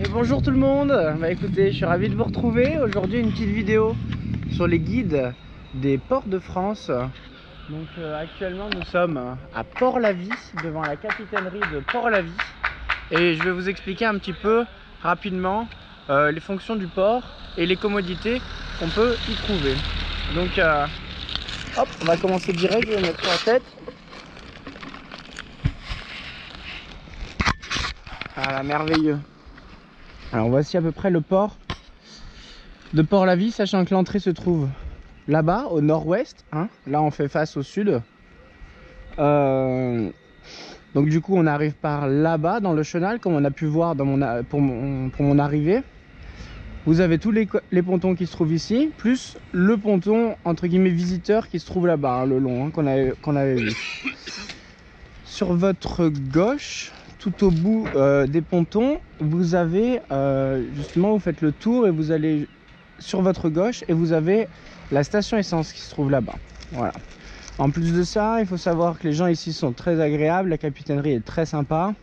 Et bonjour tout le monde. Bah écoutez, je suis ravi de vous retrouver. Aujourd'hui une petite vidéo sur les guides des ports de France. Donc actuellement nous sommes à Port-la-Vie, devant la capitainerie de Port-la-Vie. Et je vais vous expliquer un petit peu rapidement les fonctions du port et les commodités qu'on peut y trouver. Donc hop, on va commencer direct, je vais mettre la tête. Voilà, merveilleux. Alors voici à peu près le port de Port-la-Vie, sachant que l'entrée se trouve là-bas, au nord-ouest. Hein. Là on fait face au sud. Donc du coup on arrive par là-bas dans le chenal, comme on a pu voir dans pour mon arrivée. Vous avez tous les pontons qui se trouvent ici, plus le ponton entre guillemets visiteur qui se trouve là-bas, hein, le long, hein, qu'on avait vu. Sur votre gauche, tout au bout des pontons, vous avez justement, vous faites le tour et vous allez sur votre gauche et vous avez la station essence qui se trouve là-bas. Voilà. En plus de ça, il faut savoir que les gens ici sont très agréables, la capitainerie est très sympa.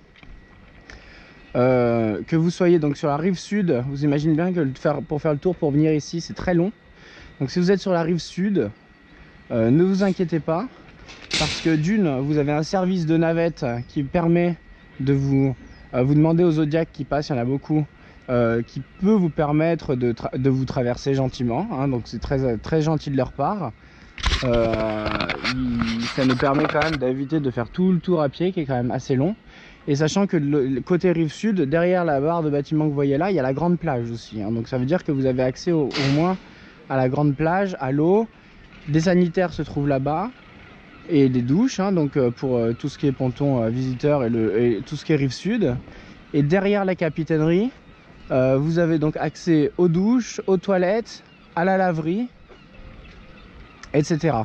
Que vous soyez donc sur la rive sud, vous imaginez bien que pour faire le tour, pour venir ici, c'est très long. Donc si vous êtes sur la rive sud, ne vous inquiétez pas, parce que d'une, vous avez un service de navette qui permet de vous demander aux Zodiacs qui passent, il y en a beaucoup, qui peut vous permettre de vous traverser gentiment, hein, donc c'est très gentil de leur part. Ça nous permet quand même d'éviter de faire tout le tour à pied qui est quand même assez long. Et sachant que le côté rive sud, derrière la barre de bâtiment que vous voyez là, il y a la grande plage aussi, hein, donc ça veut dire que vous avez accès au moins à la grande plage, à l'eau. Des sanitaires se trouvent là-bas et des douches, hein, donc pour tout ce qui est ponton visiteur et tout ce qui est rive sud. Et derrière la capitainerie, vous avez donc accès aux douches, aux toilettes, à la laverie, etc.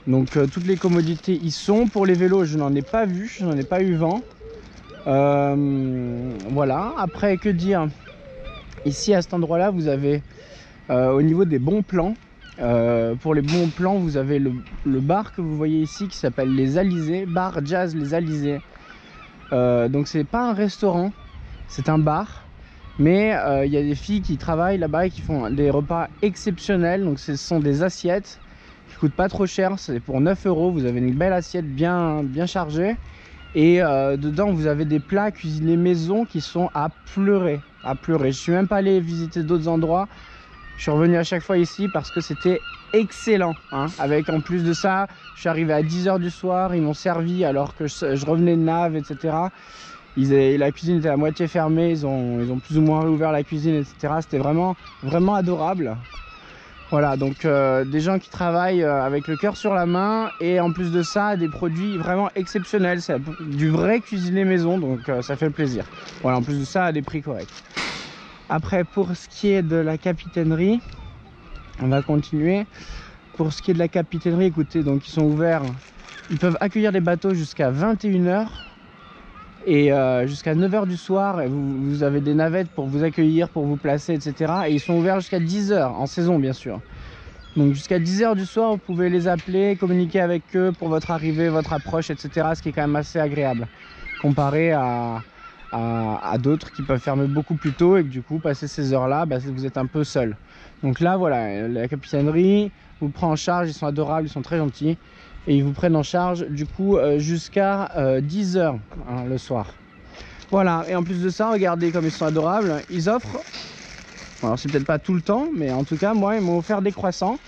Donc toutes les commodités y sont. Pour les vélos, je n'en ai pas vu, je n'en ai pas eu vent. Voilà, après que dire, ici à cet endroit là vous avez au niveau des bons plans, pour les bons plans vous avez le bar que vous voyez ici qui s'appelle les Alizés, bar jazz les Alizés. Donc c'est pas un restaurant, c'est un bar, mais il y a des filles qui travaillent là-bas et qui font des repas exceptionnels. Donc ce sont des assiettes qui coûtent pas trop cher, c'est pour 9 €, vous avez une belle assiette bien chargée. Et dedans vous avez des plats cuisinés maison qui sont à pleurer, à pleurer. Je suis même pas allé visiter d'autres endroits, je suis revenu à chaque fois ici parce que c'était excellent, hein. Avec en plus de ça, je suis arrivé à 10 h du soir, ils m'ont servi alors que je revenais de Nave, etc. La cuisine était à moitié fermée, ils ont plus ou moins réouvert la cuisine, etc. C'était vraiment adorable. Voilà, donc des gens qui travaillent avec le cœur sur la main, et en plus de ça, des produits vraiment exceptionnels. C'est du vrai cuisiné maison, donc ça fait plaisir. Voilà, en plus de ça, à des prix corrects. Après, pour ce qui est de la capitainerie, on va continuer. Pour ce qui est de la capitainerie, écoutez, donc ils sont ouverts, ils peuvent accueillir des bateaux jusqu'à 21 h et jusqu'à 9 h du soir, et vous avez des navettes pour vous accueillir, pour vous placer, etc. Et ils sont ouverts jusqu'à 10 h, en saison bien sûr. Donc jusqu'à 10 h du soir, vous pouvez les appeler, communiquer avec eux pour votre arrivée, votre approche, etc. Ce qui est quand même assez agréable, comparé à d'autres qui peuvent fermer beaucoup plus tôt, et que du coup, passer ces heures-là, bah, vous êtes un peu seul. Donc là, voilà, la capitainerie vous prend en charge, ils sont adorables, ils sont très gentils. Et ils vous prennent en charge du coup jusqu'à 10 h, hein, le soir. Voilà, et en plus de ça, regardez comme ils sont adorables. Ils offrent, alors c'est peut-être pas tout le temps, mais en tout cas moi ils m'ont offert des croissants.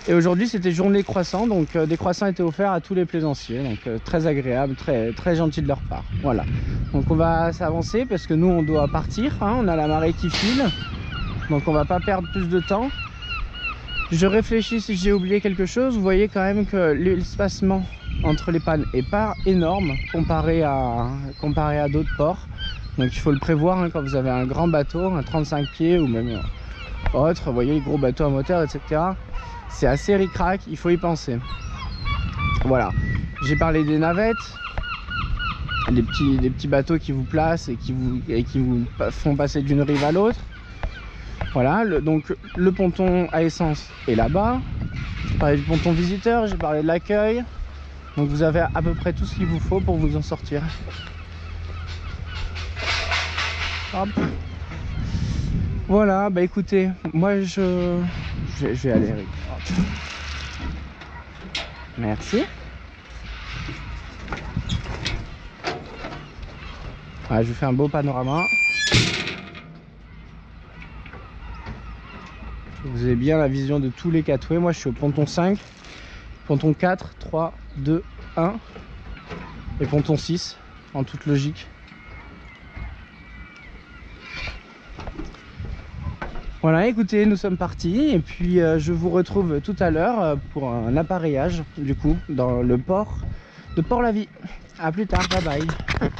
Et aujourd'hui c'était journée croissant, donc des croissants étaient offerts à tous les plaisanciers. Donc très agréable, très gentil de leur part. Voilà, donc on va s'avancer parce que nous on doit partir, hein, on a la marée qui file. Donc on va pas perdre plus de temps. Je réfléchis si j'ai oublié quelque chose. Vous voyez quand même que l'espacement entre les pannes est pas énorme comparé à d'autres ports. Donc il faut le prévoir, hein, quand vous avez un grand bateau, un 35 pieds ou même autre, vous voyez les gros bateaux à moteur, etc. C'est assez ric-rac, il faut y penser. Voilà, j'ai parlé des navettes, des petits bateaux qui vous placent et qui vous font passer d'une rive à l'autre. Voilà, donc le ponton à essence est là-bas. J'ai parlé du ponton visiteur, j'ai parlé de l'accueil. Donc vous avez à peu près tout ce qu'il vous faut pour vous en sortir. Hop. Voilà, bah écoutez, moi je vais aller, Eric. Hop. Merci. Ouais, je vous fais un beau panorama. Vous avez bien la vision de tous les catways. Moi je suis au ponton 5, ponton 4, 3, 2, 1 et ponton 6 en toute logique. Voilà, écoutez, nous sommes partis et puis je vous retrouve tout à l'heure pour un appareillage du coup dans le port de Port-la-Vie. A plus tard, bye bye.